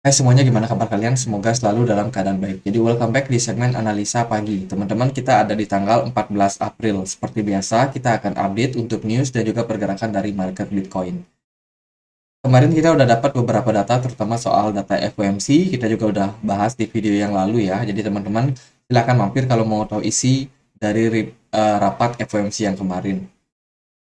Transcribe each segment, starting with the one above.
Hai semuanya, gimana kabar kalian? Semoga selalu dalam keadaan baik. Jadi welcome back di segmen analisa pagi. Teman-teman, kita ada di tanggal 14 April. Seperti biasa, kita akan update untuk news dan juga pergerakan dari market Bitcoin. Kemarin kita udah dapat beberapa data, terutama soal data FOMC. Kita juga udah bahas di video yang lalu ya. Jadi teman-teman, silahkan mampir kalau mau tahu isi dari rapat FOMC yang kemarin.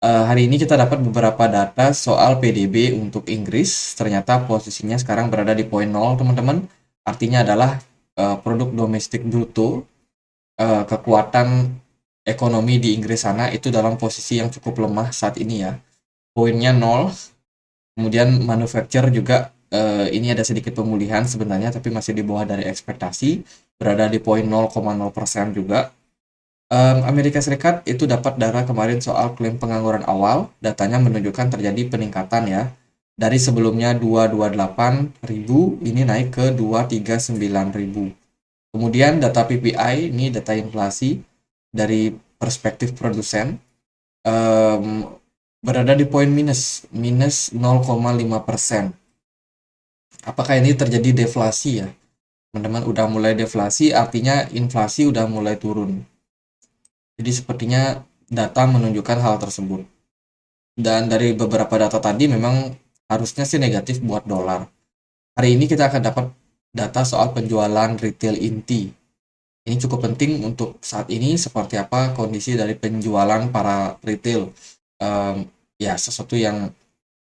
Hari ini kita dapat beberapa data soal PDB untuk Inggris. Ternyata posisinya sekarang berada di poin 0, teman-teman. Artinya adalah produk domestik bruto, kekuatan ekonomi di Inggris sana itu dalam posisi yang cukup lemah saat ini ya. Poinnya 0. Kemudian manufacture juga ini ada sedikit pemulihan sebenarnya, tapi masih di bawah dari ekspektasi. Berada di poin 0,0% juga. Amerika Serikat itu dapat data kemarin soal klaim pengangguran awal, datanya menunjukkan terjadi peningkatan ya. Dari sebelumnya 228.000, ini naik ke 239.000. Kemudian data PPI, ini data inflasi dari perspektif produsen, berada di poin minus 0,5%. Apakah ini terjadi deflasi ya? Teman-teman, udah mulai deflasi, artinya inflasi udah mulai turun. Jadi sepertinya data menunjukkan hal tersebut. Dan dari beberapa data tadi memang harusnya sih negatif buat dolar. Hari ini kita akan dapat data soal penjualan retail inti. Ini cukup penting untuk saat ini, seperti apa kondisi dari penjualan para retail. Ya, sesuatu yang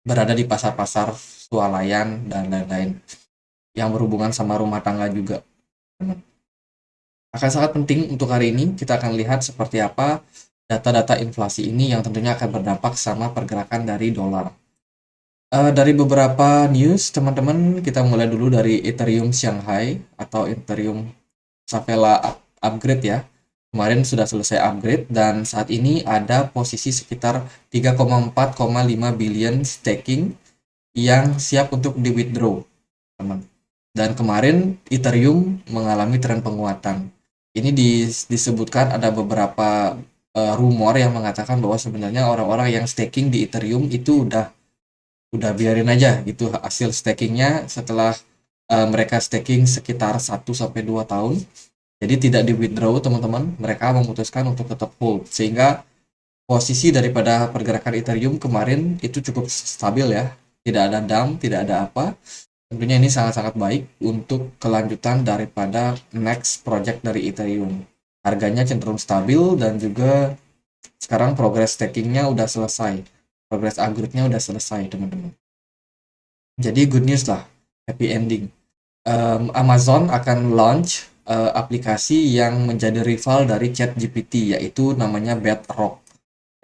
berada di pasar-pasar swalayan dan lain-lain. Yang berhubungan sama rumah tangga juga. Akan sangat penting untuk hari ini, kita akan lihat seperti apa data-data inflasi ini yang tentunya akan berdampak sama pergerakan dari dolar. Dari beberapa news, teman-teman, kita mulai dulu dari Ethereum Shanghai atau Ethereum Savela upgrade ya. Kemarin sudah selesai upgrade dan saat ini ada posisi sekitar 3,4,5 billion staking yang siap untuk di withdraw, teman. Dan kemarin Ethereum mengalami tren penguatan. Ini disebutkan ada beberapa rumor yang mengatakan bahwa sebenarnya orang-orang yang staking di Ethereum itu udah biarin aja gitu hasil stakingnya setelah mereka staking sekitar 1 sampai 2 tahun. Jadi tidak di withdraw, teman-teman. Mereka memutuskan untuk tetap hold sehingga posisi daripada pergerakan Ethereum kemarin itu cukup stabil ya. Tidak ada dump, tidak ada apa. Tentunya ini sangat-sangat baik untuk kelanjutan daripada next project dari Ethereum. Harganya cenderung stabil dan juga sekarang progress stakingnya udah selesai. Progress upgrade-nya udah selesai, teman-teman. Jadi good news lah, happy ending. Amazon akan launch aplikasi yang menjadi rival dari ChatGPT, yaitu namanya Bedrock.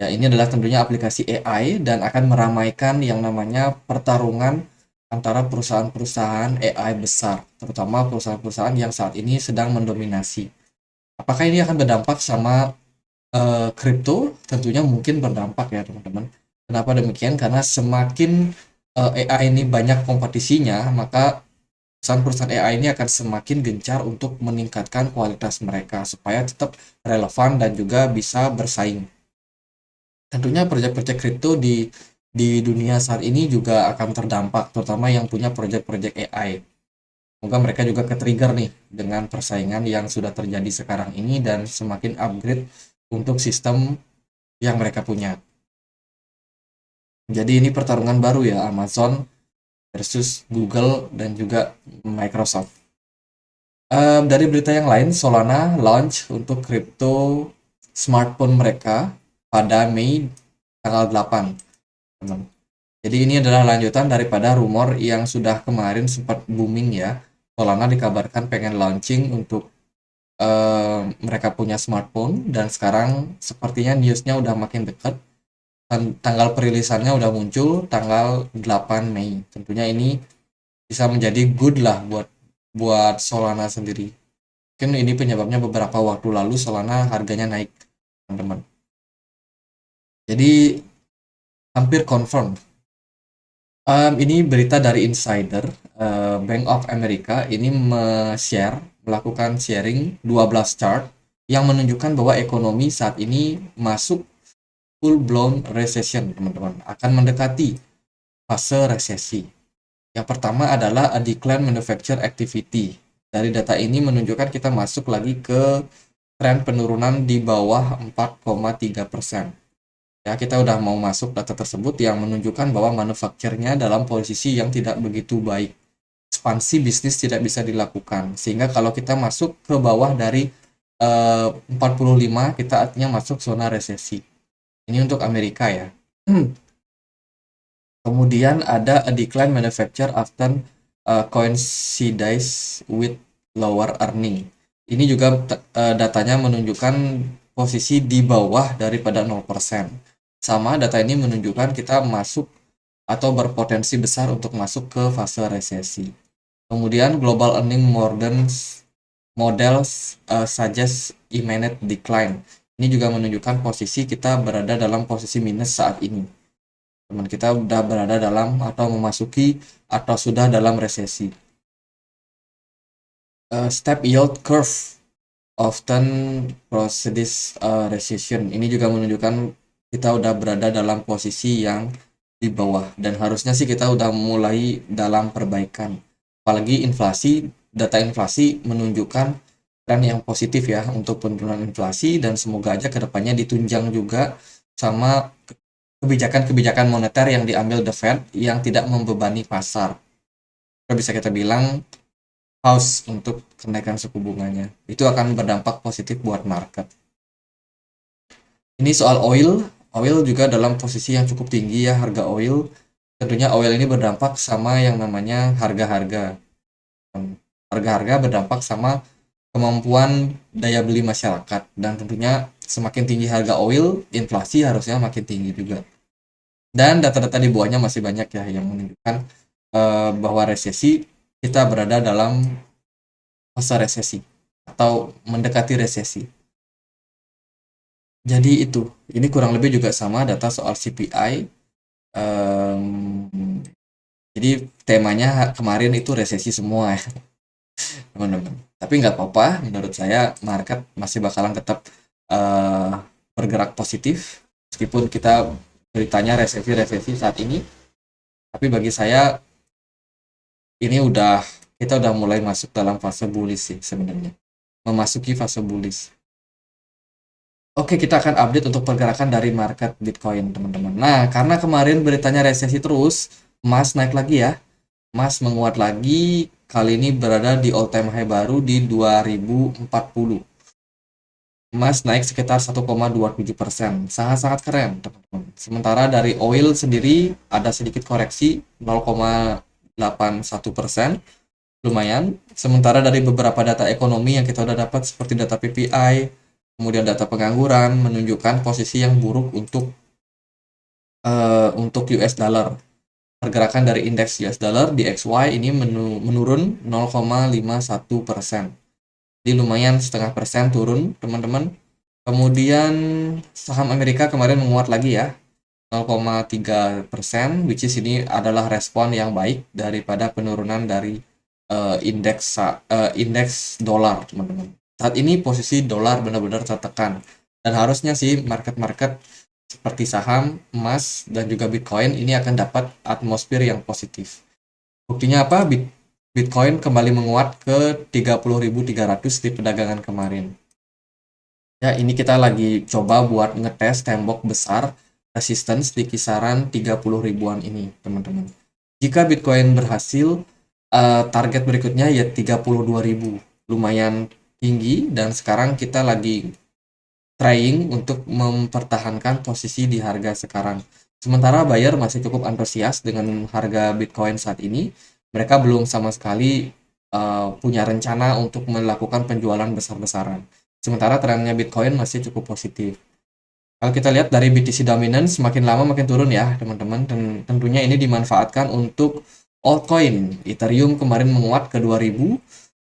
Ya, ini adalah tentunya aplikasi AI dan akan meramaikan yang namanya pertarungan antara perusahaan-perusahaan AI besar, terutama perusahaan-perusahaan yang saat ini sedang mendominasi. Apakah ini akan berdampak sama kripto? Tentunya mungkin berdampak ya, teman-teman. Kenapa demikian? Karena semakin AI ini banyak kompetisinya, maka perusahaan-perusahaan AI ini akan semakin gencar untuk meningkatkan kualitas mereka supaya tetap relevan dan juga bisa bersaing. Tentunya proyek-proyek kripto di dunia saat ini juga akan terdampak, terutama yang punya proyek-proyek AI. Semoga mereka juga ke-trigger nih dengan persaingan yang sudah terjadi sekarang ini dan semakin upgrade untuk sistem yang mereka punya. Jadi ini pertarungan baru ya, Amazon versus Google dan juga Microsoft. Dari berita yang lain, Solana launch untuk crypto smartphone mereka pada Mei tanggal 8. Jadi ini adalah lanjutan daripada rumor yang sudah kemarin sempat booming ya. Solana dikabarkan pengen launching untuk mereka punya smartphone dan sekarang sepertinya newsnya udah makin dekat. Tanggal perilisannya udah muncul tanggal 8 Mei. Tentunya ini bisa menjadi good lah buat Solana sendiri. Mungkin ini penyebabnya beberapa waktu lalu Solana harganya naik, teman-teman. Jadi hampir confirm. Ini berita dari insider. Bank of America ini melakukan sharing 12 chart yang menunjukkan bahwa ekonomi saat ini masuk full blown recession, teman-teman. Akan mendekati fase resesi. Yang pertama adalah a decline manufacture activity. Dari data ini menunjukkan kita masuk lagi ke tren penurunan di bawah 4,3%. Ya, kita udah mau masuk data tersebut yang menunjukkan bahwa manufakturnya dalam posisi yang tidak begitu baik. Ekspansi bisnis tidak bisa dilakukan. Sehingga kalau kita masuk ke bawah dari 45, kita artinya masuk zona resesi. Ini untuk Amerika ya. Kemudian ada a decline manufacture after coincides with lower earning. Ini juga datanya menunjukkan posisi di bawah daripada 0%. Sama data ini menunjukkan kita masuk atau berpotensi besar untuk masuk ke fase resesi. Kemudian global earning models suggest imminent decline. Ini juga menunjukkan posisi kita berada dalam posisi minus saat ini. Teman kita udah berada dalam atau memasuki atau sudah dalam resesi. Step yield curve often precedes recession. Ini juga menunjukkan kita udah berada dalam posisi yang di bawah dan harusnya sih kita udah mulai dalam perbaikan. Apalagi inflasi, data inflasi menunjukkan tren yang positif ya untuk penurunan inflasi dan semoga aja kedepannya ditunjang juga sama kebijakan-kebijakan moneter yang diambil The Fed yang tidak membebani pasar. Bisa kita bilang pause untuk kenaikan suku bunganya. Itu akan berdampak positif buat market. Ini soal oil. Oil juga dalam posisi yang cukup tinggi ya, harga oil. Tentunya oil ini berdampak sama yang namanya harga-harga. Harga-harga berdampak sama kemampuan daya beli masyarakat. Dan tentunya semakin tinggi harga oil, inflasi harusnya makin tinggi juga. Dan data-data di bawahnya masih banyak ya yang menunjukkan bahwa resesi, kita berada dalam fase resesi atau mendekati resesi. Jadi itu, ini kurang lebih juga sama data soal CPI. Jadi temanya kemarin itu resesi semua ya teman-teman. Tapi nggak apa-apa, menurut saya market masih bakalan tetap bergerak positif meskipun kita beritanya resesi saat ini. Tapi bagi saya ini kita udah mulai masuk dalam fase bullish sih sebenarnya. Memasuki fase bullish. Oke, kita akan update untuk pergerakan dari market Bitcoin, teman-teman. Nah, karena kemarin beritanya resesi terus, emas naik lagi ya. Emas menguat lagi, kali ini berada di all time high baru di 2040. Emas naik sekitar 1,27%, sangat-sangat keren, teman-teman. Sementara dari oil sendiri ada sedikit koreksi 0,81%, lumayan. Sementara dari beberapa data ekonomi yang kita udah dapat seperti data PPI, kemudian data pengangguran menunjukkan posisi yang buruk untuk US dollar. Pergerakan dari indeks US dollar di XY ini menurun 0,51%. Jadi lumayan setengah persen turun, teman-teman. Kemudian saham Amerika kemarin menguat lagi ya, 0,3%, which is ini adalah respon yang baik daripada penurunan dari indeks dolar, teman-teman. Saat ini posisi dolar benar-benar tertekan dan harusnya sih market-market seperti saham, emas, dan juga Bitcoin ini akan dapat atmosfer yang positif. Buktinya apa? Bitcoin kembali menguat ke 30.300 di perdagangan kemarin. Ya, ini kita lagi coba buat ngetes tembok besar resistance di kisaran 30 ribuan ini, teman-teman. Jika Bitcoin berhasil, target berikutnya ya 32.000. Lumayan tinggi dan sekarang kita lagi trying untuk mempertahankan posisi di harga sekarang. Sementara buyer masih cukup antusias dengan harga Bitcoin saat ini. Mereka belum sama sekali punya rencana untuk melakukan penjualan besar-besaran. Sementara trennya Bitcoin masih cukup positif. Kalau kita lihat dari BTC dominance semakin lama makin turun ya teman-teman. Dan tentunya ini dimanfaatkan untuk altcoin. Ethereum kemarin menguat ke 2000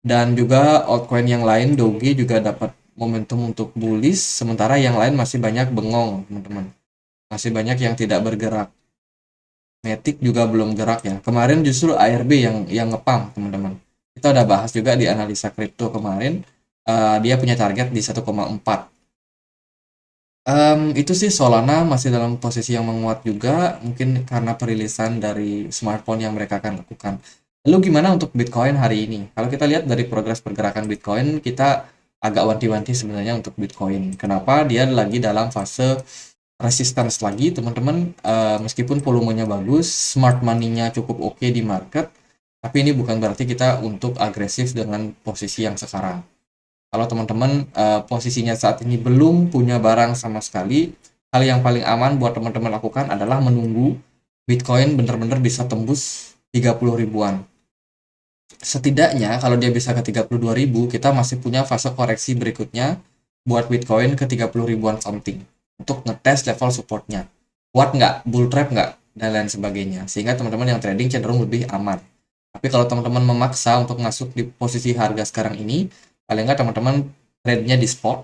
dan juga altcoin yang lain Doge juga dapat momentum untuk bullish. Sementara yang lain masih banyak bengong teman-teman. Masih banyak yang tidak bergerak. Matic juga belum gerak ya. Kemarin justru ARB yang ngepam, teman-teman. Kita udah bahas juga di analisa kripto kemarin. Dia punya target di 1,4. Itu sih Solana masih dalam posisi yang menguat juga, mungkin karena perilisan dari smartphone yang mereka akan lakukan. Lalu gimana untuk Bitcoin hari ini? Kalau kita lihat dari progres pergerakan Bitcoin, kita agak wanti-wanti sebenarnya untuk Bitcoin. Kenapa? Dia lagi dalam fase resistance lagi, teman-teman. Meskipun volumenya bagus, smart money-nya cukup oke di market, tapi ini bukan berarti kita untuk agresif dengan posisi yang sekarang. Kalau teman-teman posisinya saat ini belum punya barang sama sekali, hal yang paling aman buat teman-teman lakukan adalah menunggu Bitcoin benar-benar bisa tembus 30 ribuan. Setidaknya kalau dia bisa ke 32 ribu, kita masih punya fase koreksi berikutnya buat Bitcoin ke 30 ribuan something untuk ngetes level supportnya. Kuat nggak, bull trap nggak, dan lain sebagainya. Sehingga teman-teman yang trading cenderung lebih aman. Tapi kalau teman-teman memaksa untuk masuk di posisi harga sekarang ini, paling nggak teman-teman trade-nya di spot,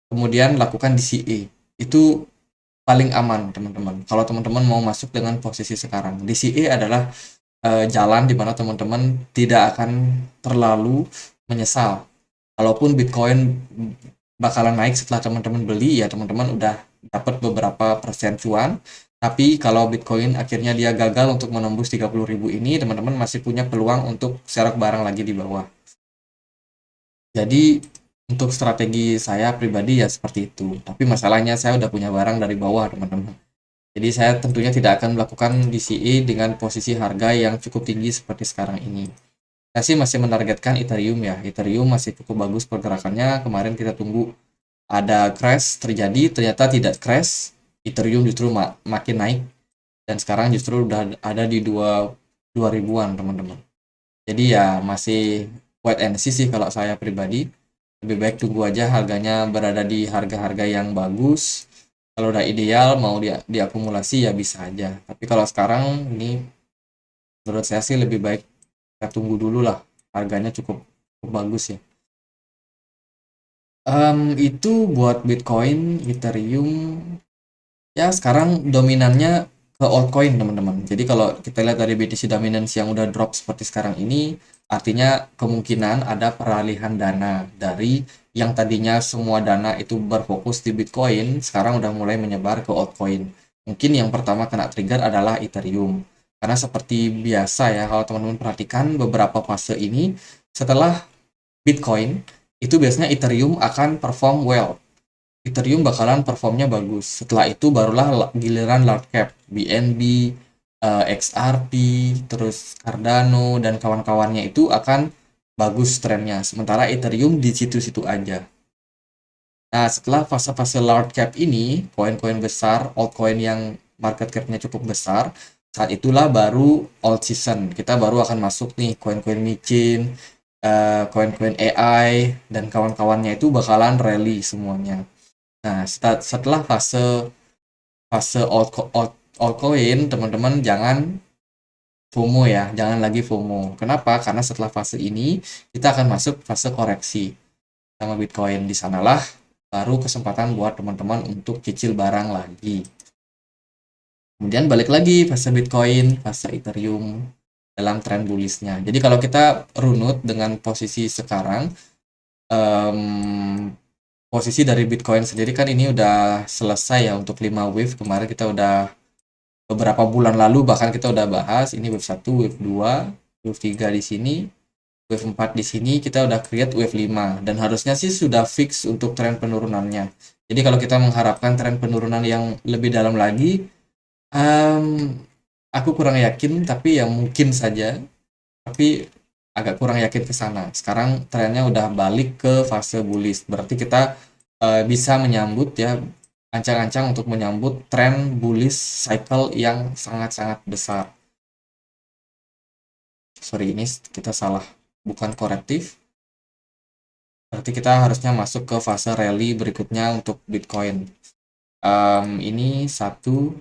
kemudian lakukan DCA. Itu paling aman, teman-teman. Kalau teman-teman mau masuk dengan posisi sekarang, DCA adalah jalan di mana teman-teman tidak akan terlalu menyesal. Kalaupun Bitcoin bakalan naik setelah teman-teman beli, ya teman-teman udah dapat beberapa persen cuan. Tapi kalau Bitcoin akhirnya dia gagal untuk menembus 30 ribu ini, teman-teman masih punya peluang untuk serok barang lagi di bawah. Jadi untuk strategi saya pribadi ya seperti itu. Tapi masalahnya saya udah punya barang dari bawah, teman-teman. Jadi saya tentunya tidak akan melakukan DCA dengan posisi harga yang cukup tinggi seperti sekarang ini. Saya sih masih menargetkan Ethereum ya. Ethereum masih cukup bagus pergerakannya. Kemarin kita tunggu ada crash terjadi, ternyata tidak crash. Ethereum justru makin naik dan sekarang justru udah ada di 2 ribuan, teman-teman. Jadi ya masih wait and see sih kalau saya pribadi. Lebih baik tunggu aja harganya berada di harga-harga yang bagus. Kalau udah ideal mau diakumulasi ya bisa aja. Tapi kalau sekarang ini menurut saya sih lebih baik kita tunggu dulu lah. Harganya cukup bagus ya. Itu buat Bitcoin, Ethereum. Ya sekarang dominannya ke altcoin, teman-teman. Jadi kalau kita lihat dari BTC dominance yang udah drop seperti sekarang ini, artinya kemungkinan ada peralihan dana dari yang tadinya semua dana itu berfokus di Bitcoin, sekarang udah mulai menyebar ke altcoin. Mungkin yang pertama kena trigger adalah Ethereum. Karena seperti biasa ya, kalau teman-teman perhatikan beberapa fase ini, setelah Bitcoin, itu biasanya Ethereum akan perform well. Ethereum bakalan performnya bagus. Setelah itu barulah giliran large cap, BNB, XRP, terus Cardano dan kawan-kawannya itu akan bagus trennya. Sementara Ethereum di situ-situ aja. Nah, setelah fase-fase large cap ini, koin-koin besar, altcoin yang market cap-nya cukup besar, saat itulah baru alt season. Kita baru akan masuk nih koin-koin micin, koin-koin AI, dan kawan-kawannya itu bakalan rally semuanya. Nah, setelah fase fase altcoin, teman-teman jangan FOMO ya, jangan lagi FOMO. Kenapa? Karena setelah fase ini kita akan masuk fase koreksi sama Bitcoin. Di sanalah baru kesempatan buat teman-teman untuk cicil barang lagi. Kemudian balik lagi fase Bitcoin, fase Ethereum dalam tren bullishnya. Jadi kalau kita runut dengan posisi sekarang, posisi dari Bitcoin sendiri kan ini udah selesai ya untuk 5 wave. Kemarin kita udah beberapa bulan lalu bahkan kita udah bahas ini wave 1, wave 2, wave 3 di sini, wave 4 di sini, kita udah create wave 5 dan harusnya sih sudah fix untuk tren penurunannya. Jadi kalau kita mengharapkan tren penurunan yang lebih dalam lagi, aku kurang yakin, tapi ya mungkin saja. Tapi agak kurang yakin ke sana. Sekarang trennya udah balik ke fase bullish. Berarti kita bisa menyambut ya ancang-ancang untuk menyambut tren bullish cycle yang sangat-sangat besar. Sorry, ini kita salah. Bukan korektif. Berarti kita harusnya masuk ke fase rally berikutnya untuk Bitcoin. Ini 1,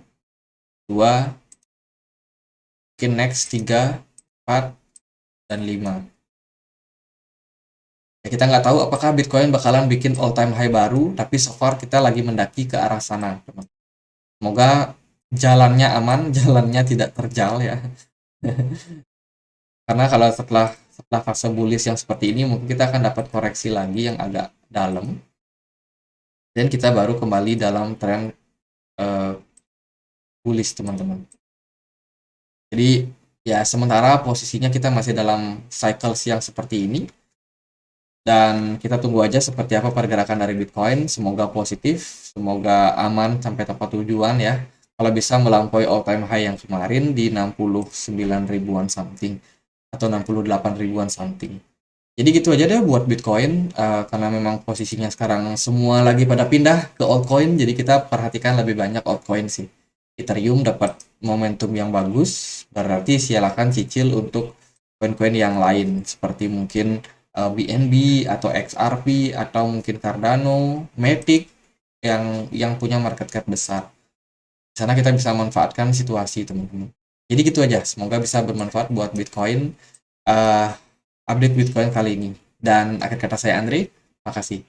2, mungkin next 3, 4, dan 5. Ya, kita nggak tahu apakah Bitcoin bakalan bikin all time high baru, tapi so far kita lagi mendaki ke arah sana, teman. Semoga jalannya aman, jalannya tidak terjal ya. Karena kalau setelah setelah fase bullish yang seperti ini, mungkin kita akan dapat koreksi lagi yang agak dalam. dan kita baru kembali dalam tren bullish teman-teman. Jadi ya sementara posisinya kita masih dalam cycle yang seperti ini, dan kita tunggu aja seperti apa pergerakan dari Bitcoin. Semoga positif, semoga aman sampai tempat tujuan ya. Kalau bisa melampaui all time high yang kemarin di 69 ribuan something atau 68 ribuan something. Jadi gitu aja deh buat Bitcoin, karena memang posisinya sekarang semua lagi pada pindah ke altcoin, jadi kita perhatikan lebih banyak altcoin sih. Ethereum dapat momentum yang bagus, berarti silakan cicil untuk koin-koin yang lain seperti mungkin BNB atau XRP atau mungkin Cardano, Matic yang punya market cap besar. Di sana kita bisa manfaatkan situasi teman-teman. Jadi gitu aja, semoga bisa bermanfaat buat Bitcoin. Update Bitcoin kali ini. Dan akhir kata saya Andre, makasih.